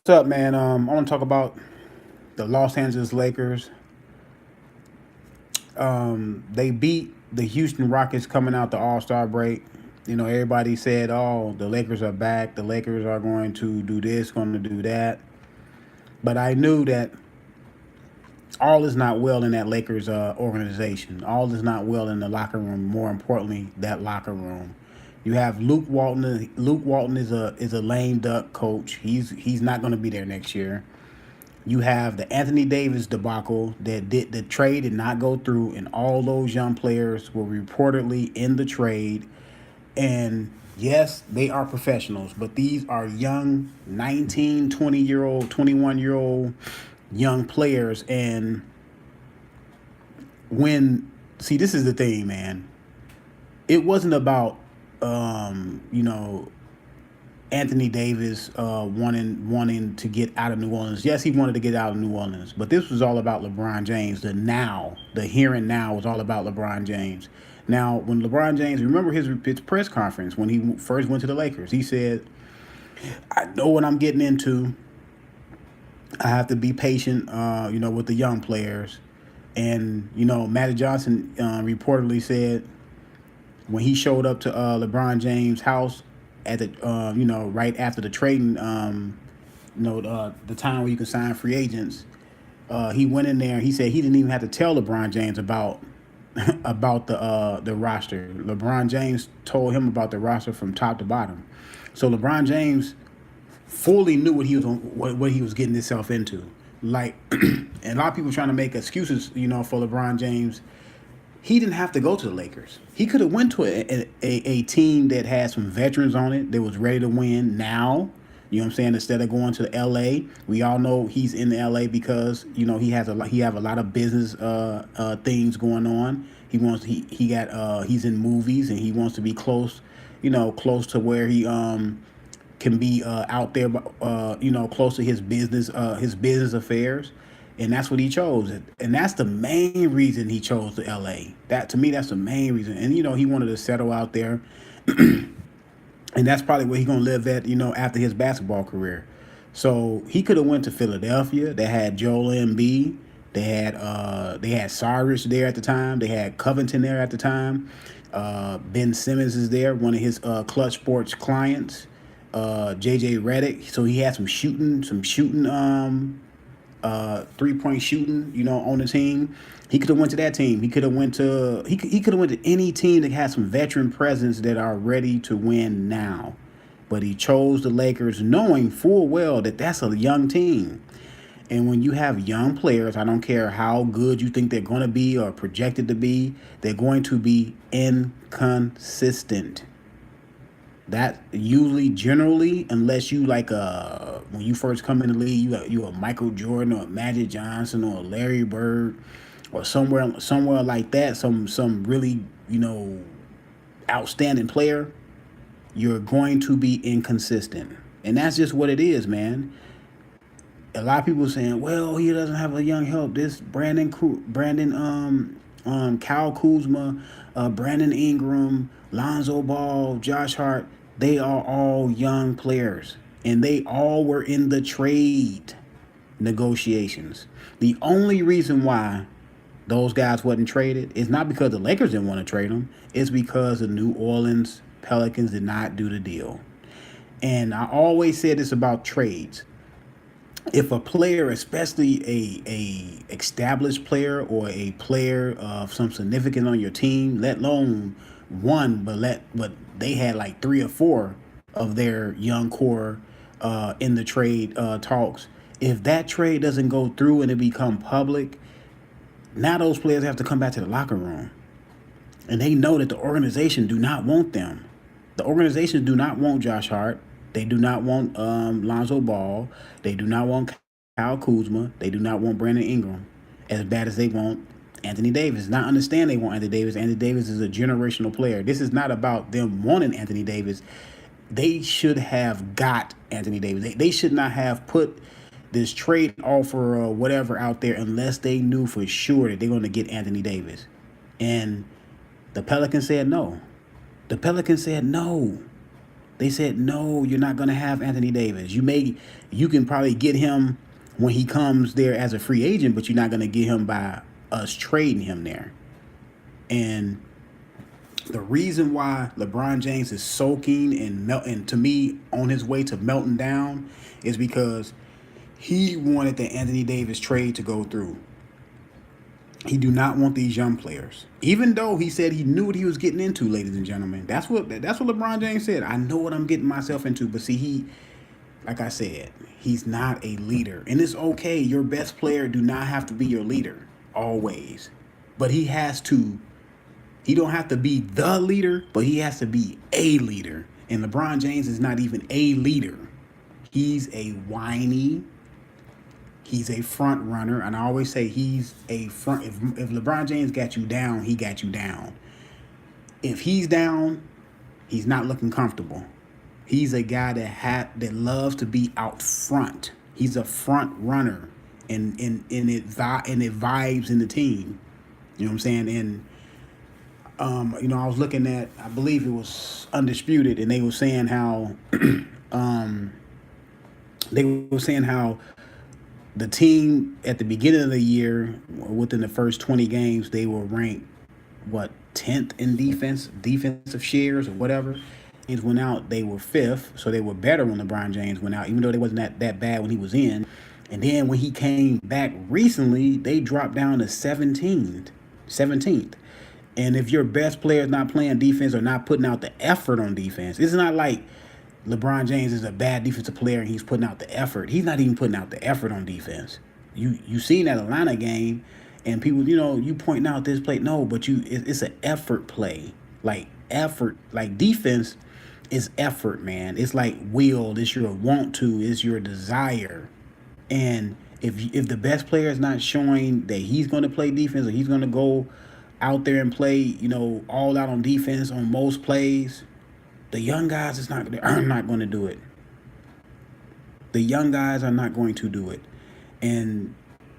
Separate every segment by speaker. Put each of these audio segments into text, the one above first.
Speaker 1: What's up, man? I want to talk about the Los Angeles Lakers. They beat the Houston Rockets coming out the All Star break. You know, everybody said, "Oh, the Lakers are back. The Lakers are going to do this, going to do that." But I knew that all is not well in that Lakers organization. All is not well in the locker room. More importantly, that locker room. You have Luke Walton. Luke Walton is a lame duck coach. He's not going to be there next year. You have the Anthony Davis debacle that did the trade did not go through, and all those young players were reportedly in the trade. And yes, they are professionals, but these are young 19, 20-year old, 21-year-old young players. And when, see, this is the thing, man. It wasn't about, you know, Anthony Davis wanting to get out of New Orleans. Yes, he wanted to get out of New Orleans, but this was all about LeBron James. The here and now was all about LeBron James. Now, when LeBron James, remember his press conference when he first went to the Lakers, he said, "I know what I'm getting into. I have to be patient, with the young players." And Magic Johnson reportedly said when he showed up to LeBron James' house at the right after the trading the time where you can sign free agents, he went in there. He said he didn't even have to tell LeBron James about about the roster. LeBron James told him about the roster from top to bottom. So LeBron James fully knew what he was getting himself into. Like, and a lot of people trying to make excuses, for LeBron James. He didn't have to go to the Lakers. He could have went to a team that had some veterans on it that was ready to win now. You know what I'm saying? Instead of going to LA, we all know he's in LA because he have a lot of business things going on. He's in movies and he wants to be close, close to where he can be out there, close to his business affairs, and that's what he chose. And that's the main reason he chose the L.A. That to me, that's the main reason. And he wanted to settle out there, and that's probably where he's gonna live at, after his basketball career. So he could have went to Philadelphia. They had Joel Embiid. They had Cyrus there at the time. They had Covington there at the time. Ben Simmons is there, one of his Clutch Sports clients. JJ Redick. So he had some shooting, 3-point shooting, on the team. He could have went to that team. He could have went to any team that has some veteran presence that are ready to win now. But he chose the Lakers knowing full well that that's a young team. And when you have young players, I don't care how good you think they're going to be or projected to be, they're going to be inconsistent. That usually, generally, unless you like when you first come in the league, you a Michael Jordan or a Magic Johnson or a Larry Bird or somewhere like that, some really outstanding player, you're going to be inconsistent, and that's just what it is, man. A lot of people saying, well, he doesn't have a young help. This Kyle Kuzma, Brandon Ingram, Lonzo Ball, Josh Hart, they are all young players. And they all were in the trade negotiations. The only reason why those guys wasn't traded is not because the Lakers didn't want to trade them. It's because the New Orleans Pelicans did not do the deal. And I always said this about trades. If a player, especially a established player or a player of some significance on your team, let alone one, but they had like three or four of their young core in the trade talks. If that trade doesn't go through and it become public, now those players have to come back to the locker room, and they know that the organization do not want them. The organization do not want Josh Hart. They do not want Lonzo Ball. They do not want Kyle Kuzma. They do not want Brandon Ingram as bad as they want Anthony Davis. Not understand they want Anthony Davis. Anthony Davis is a generational player. This is not about them wanting Anthony Davis. They should have got Anthony Davis. They should not have put this trade offer or whatever out there unless they knew for sure that they're going to get Anthony Davis. And the Pelicans said no. The Pelicans said no. They said, no, you're not going to have Anthony Davis. You can probably get him when he comes there as a free agent, but you're not going to get him by us trading him there. And the reason why LeBron James is soaking and to me on his way to melting down is because he wanted the Anthony Davis trade to go through. He do not want these young players, even though he said he knew what he was getting into, ladies and gentlemen. That's what LeBron James said. I know what I'm getting myself into, but see, like I said, he's not a leader, and it's okay. Your best player do not have to be your leader always, but he has to. He don't have to be the leader, but he has to be a leader. And LeBron James is not even a leader. He's a whiny. He's a front runner, and I always say he's a front. If LeBron James got you down, he got you down. If he's down, he's not looking comfortable. He's a guy that loves to be out front. He's a front runner, and it vibes in the team. You know what I'm saying? And I was looking at, I believe it was Undisputed, and they were saying how the team at the beginning of the year, within the first 20 games, they were ranked, 10th in defensive shares or whatever. James went out, they were 5th, so they were better when LeBron James went out, even though they wasn't that bad when he was in. And then when he came back recently, they dropped down to 17th. And if your best player is not playing defense or not putting out the effort on defense, it's not like LeBron James is a bad defensive player and he's putting out the effort. He's not even putting out the effort on defense. You seen that Atlanta game, and people, you pointing out this play. No, but it's an effort play. Like effort, like defense is effort, man. It's like will. It's your want to. It's your desire. And if the best player is not showing that he's going to play defense or he's going to go out there and play, all out on defense on most plays, the young guys are not going to do it. The young guys are not going to do it. And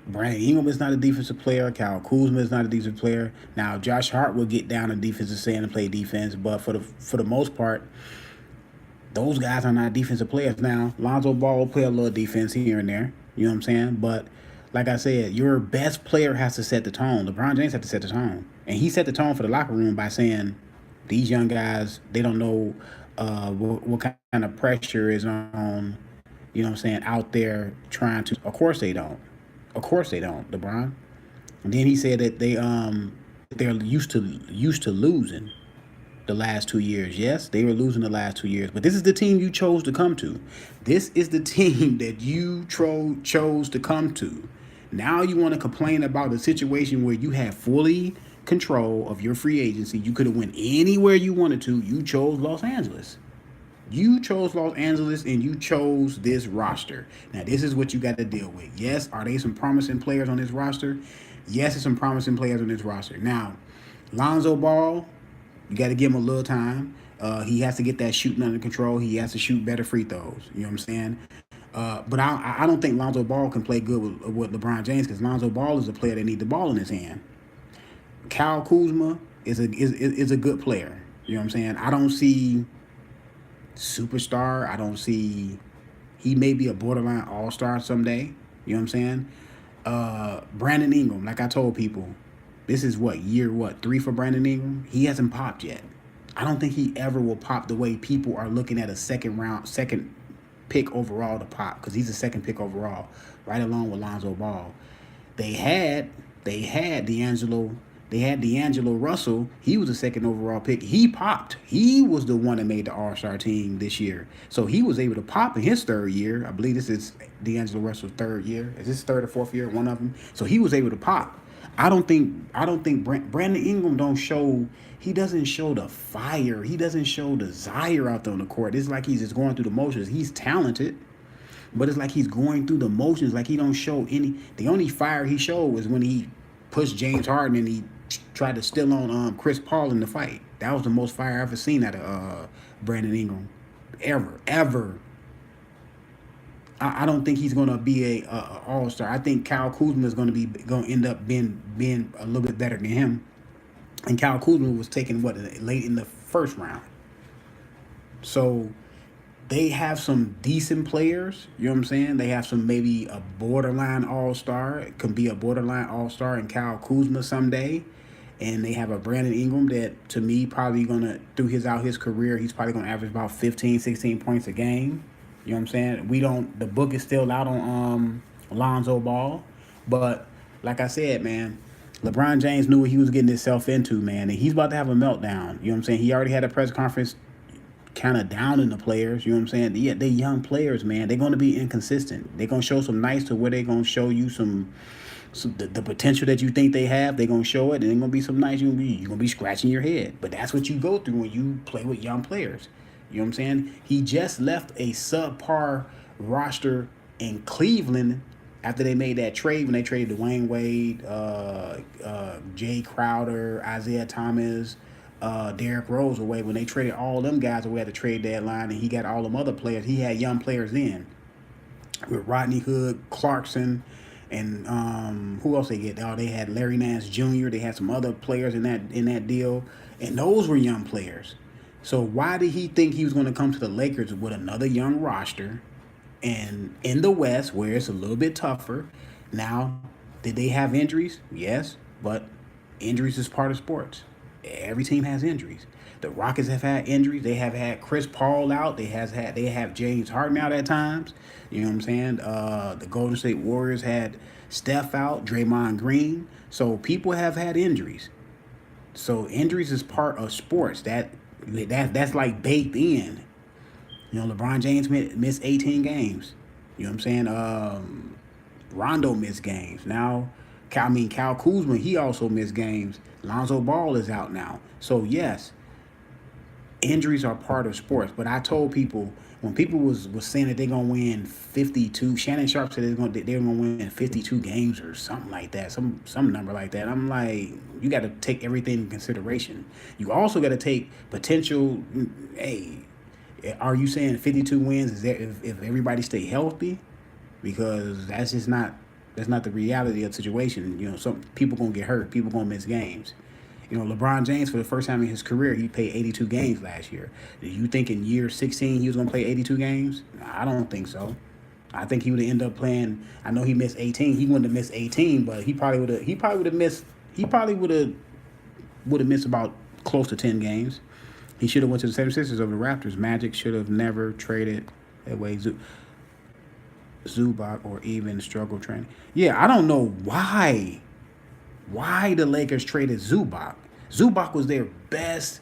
Speaker 1: Brandon Ingram is not a defensive player. Kyle Kuzma is not a defensive player. Now, Josh Hart will get down in defensive stand and play defense, but for the most part, those guys are not defensive players. Now, Lonzo Ball will play a little defense here and there. You know what I'm saying? But like I said, your best player has to set the tone. LeBron James has to set the tone. And he set the tone for the locker room by saying, these young guys, they don't know what kind of pressure is on, out there trying to. Of course they don't. LeBron. And then he said that they're used to losing the last 2 years. Yes, they were losing the last 2 years, but this is the team you chose to come to. This is the team that you chose to come to. Now you want to complain about a situation where you had fully control of your free agency. You could have went anywhere you wanted to. You chose Los Angeles. You chose Los Angeles, and you chose this roster. Now, this is what you got to deal with. Yes, are there some promising players on this roster? Yes, there's some promising players on this roster. Now, Lonzo Ball, you got to give him a little time. He has to get that shooting under control. He has to shoot better free throws. You know what I'm saying? But I don't think Lonzo Ball can play good with LeBron James, because Lonzo Ball is a player that needs the ball in his hand. Kyle Kuzma is a good player. You know what I'm saying? I don't see superstar. I don't see. He may be a borderline all-star someday. You know what I'm saying? Brandon Ingram, like I told people, this is year 3 for Brandon Ingram? He hasn't popped yet. I don't think he ever will pop the way people are looking at a second pick overall to pop, because he's a second pick overall, right along with Lonzo Ball. They had D'Angelo Russell. He was a second overall pick. He popped. He was the one that made the All-Star team this year. So he was able to pop in his third year. I believe this is D'Angelo Russell's third year. Is this third or fourth year? One of them. So he was able to pop. I don't think Brandon Ingram he doesn't show the fire. He doesn't show desire out there on the court. It's like he's just going through the motions. He's talented, but it's like he's going through the motions. Like he don't show the only fire he showed was when he pushed James Harden and he tried to steal on Chris Paul in the fight. That was the most fire I've ever seen out of Brandon Ingram. Ever. I don't think he's going to be a all-star. I think Kyle Kuzma is going to end up being a little bit better than him. And Kyle Kuzma was taken late in the first round. So they have some decent players. You know what I'm saying? They have some maybe a borderline all star. It can be a borderline all star in Kyle Kuzma someday. And they have a Brandon Ingram that, to me, probably gonna through his career, he's probably gonna average about 15, 16 points a game. You know what I'm saying? We don't. The book is still out on Lonzo Ball, but like I said, man, LeBron James knew what he was getting himself into, man, and he's about to have a meltdown. You know what I'm saying? He already had a press conference kind of down in the players. You know what I'm saying? Yeah, they young players, man. They're going to be inconsistent. They're going to show some nights to where they're going to show you some the potential that you think they have. They're going to show it, and they're going to be some nights you're going to be scratching your head. But that's what you go through when you play with young players. You know what I'm saying? He just left a subpar roster in Cleveland after they made that trade, when they traded Dwayne Wade, Jay Crowder, Isaiah Thomas, Derrick Rose away. When they traded all them guys away at the trade deadline, and he got all them other players, he had young players in with Rodney Hood, Clarkson, and who else they get? Oh, they had Larry Nance Jr. They had some other players in that deal, and those were young players. So why did he think he was going to come to the Lakers with another young roster, and in the West where it's a little bit tougher? Now, did they have injuries? Yes, but injuries is part of sports. Every team has injuries. The Rockets have had injuries. They have had Chris Paul out. They have James Harden out at times. You know what I'm saying? The Golden State Warriors had Steph out, Draymond Green. So people have had injuries. So injuries is part of sports. That's like baked in. You know, LeBron James missed 18 games. You know what I'm saying? Rondo missed games. Now, Cal Kuzma, he also missed games. Lonzo Ball is out now. So, yes, injuries are part of sports. But I told people, when people was saying that they're going to win 52, Shannon Sharp said they're going to win 52 games or something like that, some number like that. I'm like, you got to take everything in consideration. You also got to take potential, hey, are you saying 52 wins is that if everybody stay healthy? Because that's not the reality of the situation. You know, some people gonna get hurt, people gonna miss games. You know, LeBron James, for the first time in his career, he played 82 games last year. Do you think in year 16 he was gonna play 82 games? I don't think so. I think he would have ended up playing. I know he missed 18. He wouldn't have missed 18, but he probably would have missed about close to 10 games. He should have went to the 76ers over the Raptors. Magic should have never traded away Zubac or even struggle training. Yeah, I don't know why the Lakers traded Zubac. Zubac was their best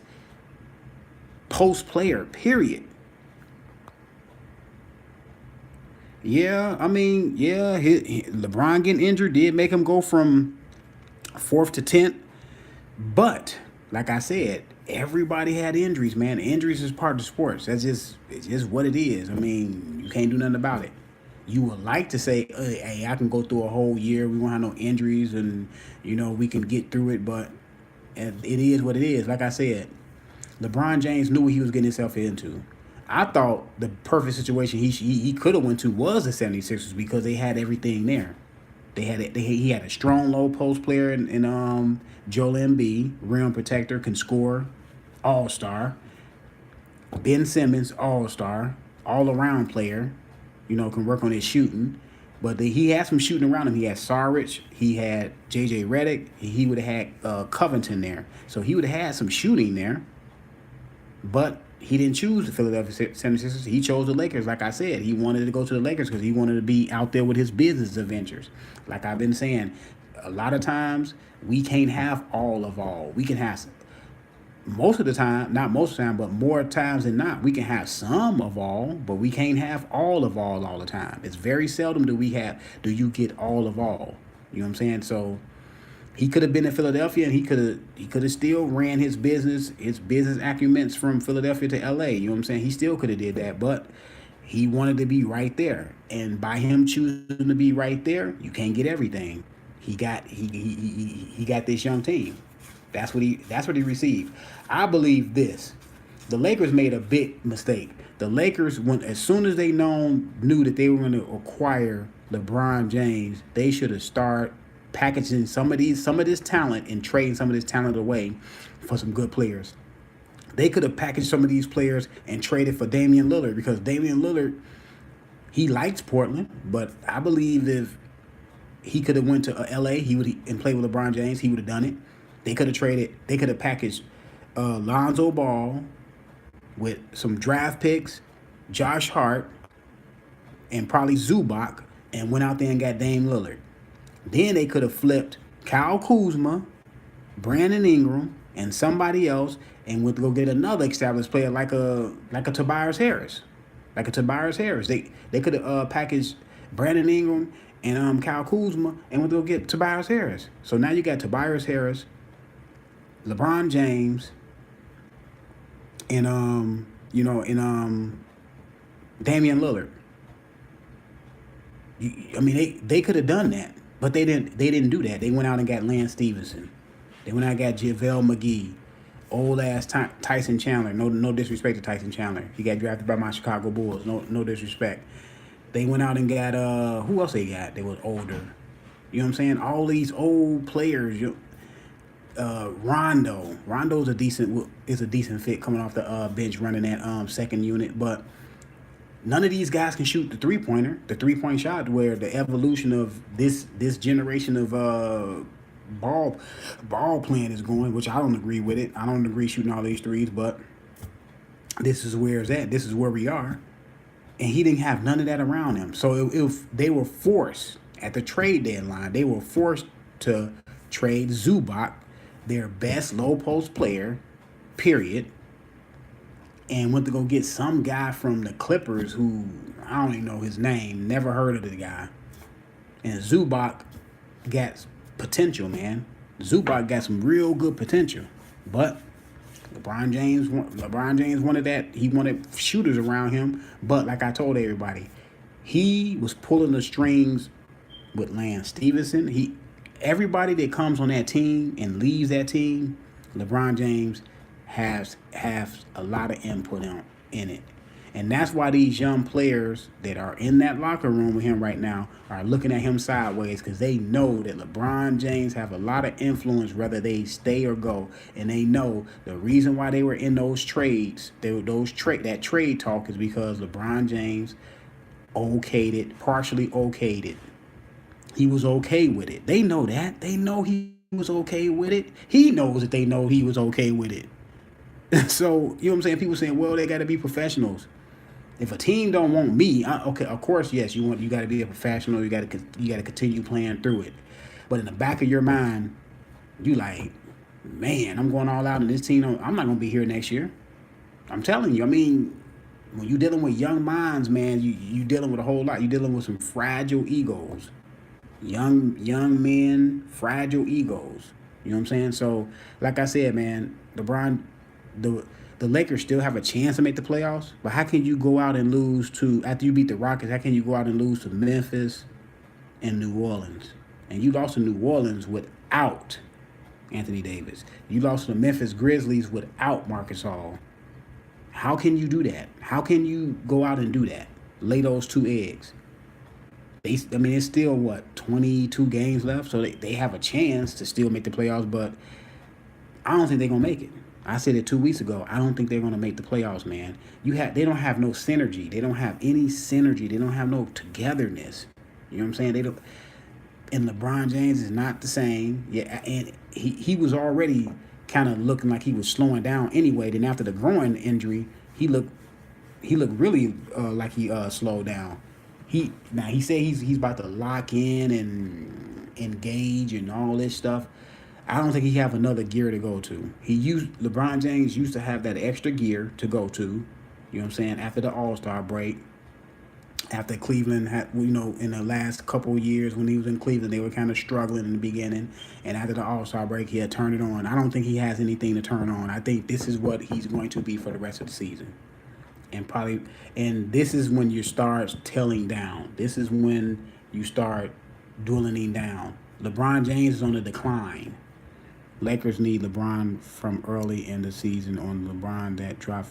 Speaker 1: post player, period. Yeah, I mean, yeah, LeBron getting injured did make him go from 4th to 10th. But, like I said, everybody had injuries, man. Injuries is part of sports. It's just what it is. I mean, you can't do nothing about it. You would like to say, hey, I can go through a whole year. We won't have no injuries, and, you know, we can get through it. But it is what it is. Like I said, LeBron James knew what he was getting himself into. I thought the perfect situation he could have went to was the 76ers, because they had everything there. He had a strong low post player in Joel Embiid, rim protector, can score, all star. Ben Simmons, all star, all around player. You know, can work on his shooting. But he had some shooting around him. He had Saric, he had J.J. Redick, he would have had Covington there. So he would have had some shooting there. But he didn't choose the Philadelphia 76ers. He chose the Lakers. Like I said, he wanted to go to the Lakers because he wanted to be out there with his business adventures. Like I've been saying, a lot of times we can't have all of all. We can have most of the time, not most of the time, but more times than not, we can have some of all, but we can't have all of all the time. It's very seldom do you get all of all. You know what I'm saying? So he could have been in Philadelphia, and he could have still ran his business acumen from Philadelphia to LA. You know what I'm saying? He still could have did that, but he wanted to be right there. And by him choosing to be right there, you can't get everything. He got this young team. That's what he received. I believe this. The Lakers made a big mistake. The Lakers, as soon as they knew that they were going to acquire LeBron James, they should have started packaging some of this talent and trading some of this talent away for some good players. They could have packaged some of these players and traded for Damian Lillard, because Damian Lillard, he likes Portland, but I believe if he could have went to LA, he would and played with LeBron James, he would have done it. They could have traded. They could have packaged Lonzo Ball with some draft picks, Josh Hart, and probably Zubac, and went out there and got Dame Lillard. Then they could have flipped Kyle Kuzma, Brandon Ingram, and somebody else, and went to go get another established player like a Tobias Harris, They could have packaged Brandon Ingram and Kyle Kuzma and went to go get Tobias Harris. So now you got Tobias Harris, LeBron James, and Damian Lillard. I mean, they could have done that, but they didn't. They didn't do that. They went out and got Lance Stevenson. They went out and got JaVale McGee, old ass Tyson Chandler. No disrespect to Tyson Chandler. He got drafted by my Chicago Bulls. No disrespect. They went out and got who else they got? They was older. You know what I'm saying? All these old players. Rondo's a decent fit coming off the bench running that second unit, but none of these guys can shoot the three-point shot, where the evolution of this generation of ball playing is going, which I don't agree with it. I don't agree shooting all these threes, but this is where it's at. This is where we are. And he didn't have none of that around him. So if they were forced at the trade deadline, they were forced to trade Zubac, their best low post player, period, and went to go get some guy from the Clippers who I don't even know his name, never heard of the guy. And Zubac got potential, man. Zubac got some real good potential, but LeBron James wanted that. He wanted shooters around him, but like I told everybody, he was pulling the strings with Lance Stevenson. Everybody that comes on that team and leaves that team, LeBron James has a lot of input in it. And that's why these young players that are in that locker room with him right now are looking at him sideways, because they know that LeBron James have a lot of influence whether they stay or go. And they know the reason why they were in those trades, that trade talk, is because LeBron James partially okayed it. He was okay with it. They know that. They know he was okay with it. He knows that they know he was okay with it. So, you know what I'm saying? People saying, well, they got to be professionals. If a team don't want me, okay, of course, yes, you got to be a professional. You got to continue playing through it. But in the back of your mind, you like, man, I'm going all out in this team. I'm not going to be here next year. I'm telling you. I mean, when you're dealing with young minds, man, you dealing with a whole lot. You're dealing with some fragile egos. Young men, fragile egos. You know what I'm saying? So, like I said, man, LeBron, the Lakers still have a chance to make the playoffs. But how can you go out and lose to, after you beat the Rockets, how can you go out and lose to Memphis and New Orleans? And you lost to New Orleans without Anthony Davis. You lost to the Memphis Grizzlies without Marcus All. How can you do that? How can you go out and do that? Lay those two eggs. It's still, 22 games left, so they have a chance to still make the playoffs, but I don't think they're going to make it. I said it 2 weeks ago. I don't think they're going to make the playoffs, man. They don't have no synergy. They don't have any synergy. They don't have no togetherness. You know what I'm saying? They don't. And LeBron James is not the same. Yeah, and he was already kind of looking like he was slowing down anyway. Then after the groin injury, he looked really like he slowed down. He said he's about to lock in and engage and all this stuff. I don't think he have another gear to go to. LeBron James used to have that extra gear to go to. You know what I'm saying? After the All-Star break, after Cleveland had, in the last couple of years when he was in Cleveland, they were kind of struggling in the beginning. And after the All-Star break, he had turned it on. I don't think he has anything to turn on. I think this is what he's going to be for the rest of the season. And this is when you start tailing down. This is when you start dwindling down. LeBron James is on the decline. Lakers need LeBron from early in the season on LeBron that drop.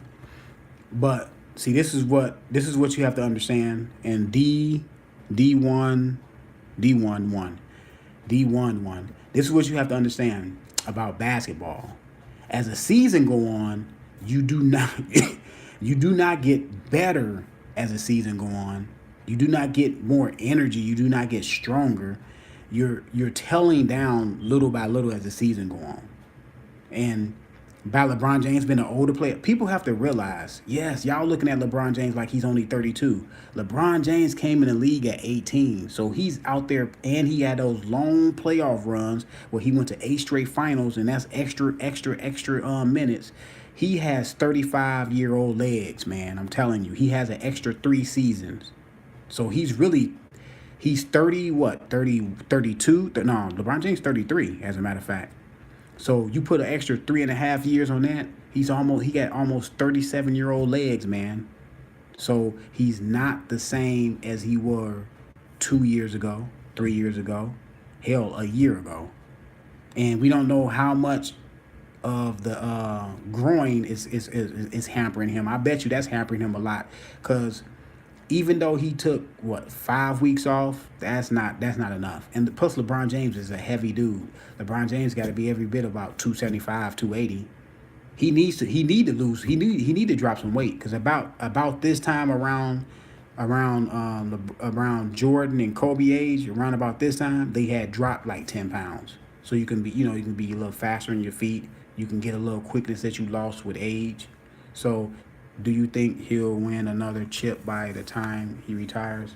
Speaker 1: But see, this is what you have to understand. And D11. This is what you have to understand about basketball. As the season go on, You do not you do not get better as the season go on. You do not get more energy. You do not get stronger. You're telling down little by little as the season go on. And by LeBron James being an older player, people have to realize, yes, y'all looking at LeBron James like he's only 32. LeBron James came in the league at 18. So he's out there, and he had those long playoff runs where he went to 8 straight finals, and that's extra minutes. He has 35-year-old legs, man. I'm telling you. He has an extra 3 seasons. So he's 30, what, 30, 32? No, LeBron James 33, as a matter of fact. So you put an extra 3.5 years on that. He got almost 37-year-old legs, man. So he's not the same as he were 2 years ago, 3 years ago, hell, a year ago. And we don't know how much of the groin is hampering him. I bet you that's hampering him a lot, because even though he took what 5 weeks off, that's not enough. And plus, LeBron James is a heavy dude. LeBron James got to be every bit about 275, 280. He need to drop some weight, because about this time around Jordan and Kobe age, around about this time, they had dropped like 10 pounds. So you can be a little faster on your feet. You can get a little quickness that you lost with age. So do you think he'll win another chip by the time he retires?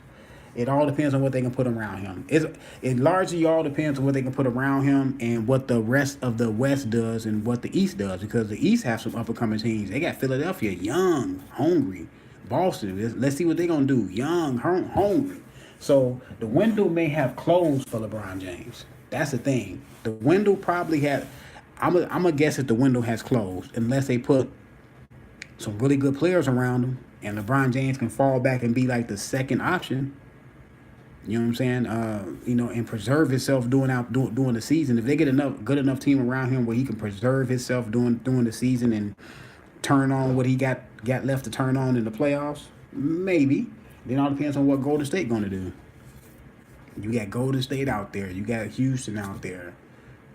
Speaker 1: It all depends on what they can put around him. It largely all depends on what they can put around him and what the rest of the West does and what the East does, because the East have some up-and-coming teams. They got Philadelphia, young, hungry. Boston, let's see what they're going to do. Young, hungry. So the window may have closed for LeBron James. That's the thing. The window probably had... I'm going to guess that the window has closed, unless they put some really good players around him, and LeBron James can fall back and be like the second option. You know what I'm saying? And preserve himself during the season. If they get good enough team around him where he can preserve himself during the season and turn on what he got left to turn on in the playoffs, maybe. Then all depends on what Golden State going to do. You got Golden State out there. You got Houston out there.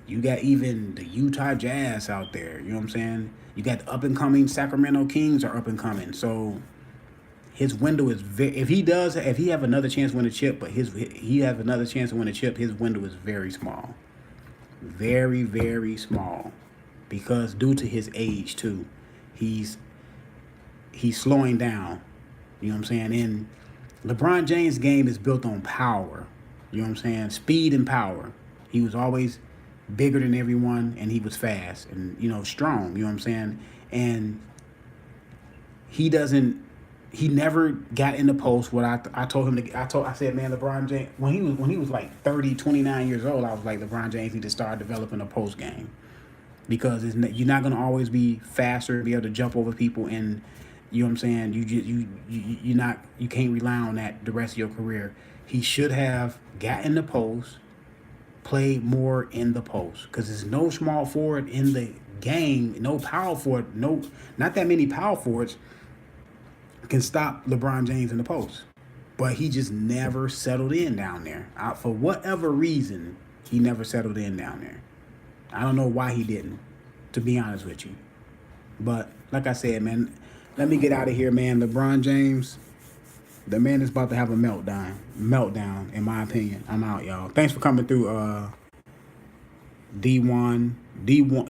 Speaker 1: You got even the Utah Jazz out there. You know what I'm saying? You got the up-and-coming Sacramento Kings are up-and-coming. So his window is if he have another chance to win a chip, but he have another chance to win a chip, his window is very small. Very, very small. Because due to his age too. He's slowing down. You know what I'm saying? And LeBron James' game is built on power. You know what I'm saying? Speed and power. He was always bigger than everyone, and he was fast and strong. You know what I'm saying? And he never got in the post. What I told him I said, man, LeBron James, when he was like 30, 29 years old, I was like, LeBron James need to start developing a post game, because you're not going to always be faster, be able to jump over people, and you know what I'm saying, you can't rely on that the rest of your career. He should have got in the post, played more in the post, because there's no small forward in the game, no power forward, not that many power forwards can stop LeBron James in the post. But he just never settled in down there. For whatever reason, he never settled in down there. I don't know why he didn't, to be honest with you. But like I said, man, let me get out of here, man. LeBron James, the man is about to have a meltdown, in my opinion. I'm out, y'all. Thanks for coming through, D1.